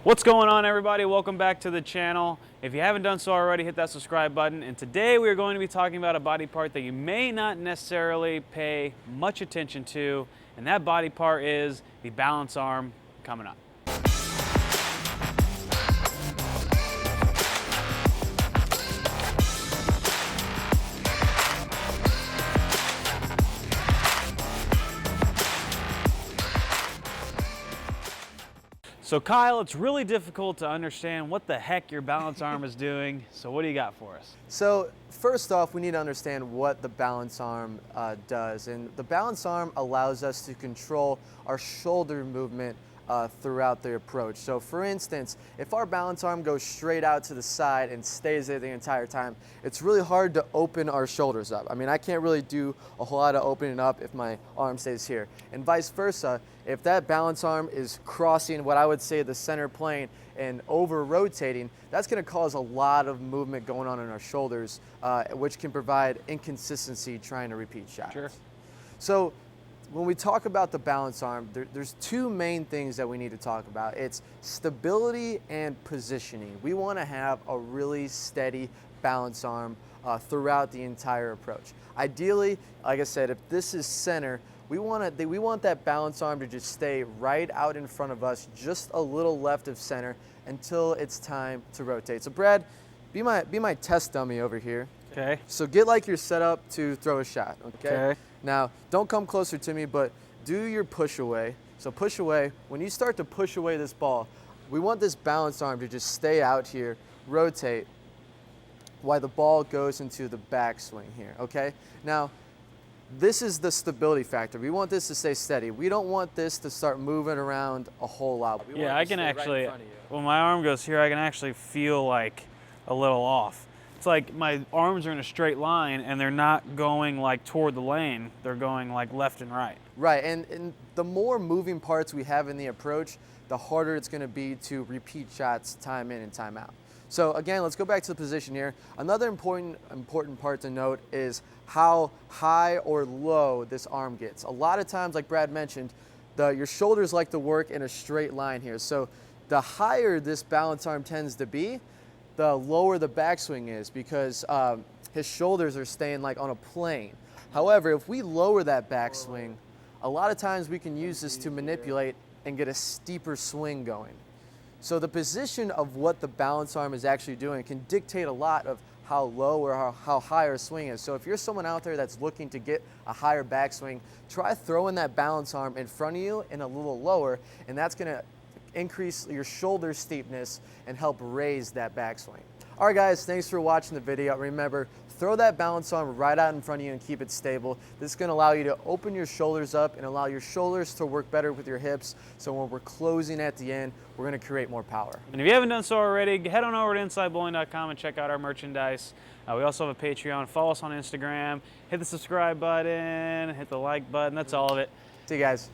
What's going on, everybody? Welcome back to the channel. If you haven't done so already, hit that subscribe button. And today we are going to be talking about a body part that you may not necessarily pay much attention to, and that body part is the balance arm coming up. So Kyle, it's really difficult to understand what the heck your balance arm is doing. So what do you got for us? So first off, we need to understand what the balance arm does. And the balance arm allows us to control our shoulder movement throughout the approach. So for instance, if our balance arm goes straight out to the side and stays there the entire time, it's really hard to open our shoulders up. I mean, I can't really do a whole lot of opening up if my arm stays here. And vice versa, if that balance arm is crossing what I would say the center plane and over rotating, that's going to cause a lot of movement going on in our shoulders, which can provide inconsistency trying to repeat shots. Sure. So when we talk about the balance arm, there's two main things that we need to talk about. It's stability and positioning. We want to have a really steady balance arm throughout the entire approach. Ideally, like I said, if this is center, we want that balance arm to just stay right out in front of us, just a little left of center until it's time to rotate. So Brad, be my test dummy over here. Okay. So get like you're set up to throw a shot, okay? Okay. Now, don't come closer to me, but do your push away. So push away. When you start to push away this ball, we want this balance arm to just stay out here, rotate, while the ball goes into the backswing here, okay? Now, this is the stability factor. We want this to stay steady. We don't want this to start moving around a whole lot. Yeah, I can actually, when my arm goes here, I can actually feel like a little off. It's like my arms are in a straight line and they're not going like toward the lane. They're going like left and right. Right, and the more moving parts we have in the approach, the harder it's going to be to repeat shots time in and time out. So again, let's go back to the position here. Another important part to note is how high or low this arm gets. A lot of times, like Brad mentioned, your shoulders like to work in a straight line here. So the higher this balance arm tends to be, the lower the backswing is because his shoulders are staying like on a plane. However, if we lower that backswing, a lot of times we can use this to manipulate and get a steeper swing going. So the position of what the balance arm is actually doing can dictate a lot of how low or how high our swing is. So if you're someone out there that's looking to get a higher backswing, try throwing that balance arm in front of you and a little lower, and that's going to increase your shoulder steepness and help raise that backswing. All right, guys, thanks for watching the video. Remember, throw that balance arm right out in front of you and keep it stable. This is going to allow you to open your shoulders up and allow your shoulders to work better with your hips. So when we're closing at the end, we're going to create more power. And if you haven't done so already, head on over to InsideBowling.com and check out our merchandise. We also have a Patreon. Follow us on Instagram. Hit the subscribe button, hit the like button. That's all of it. See you guys.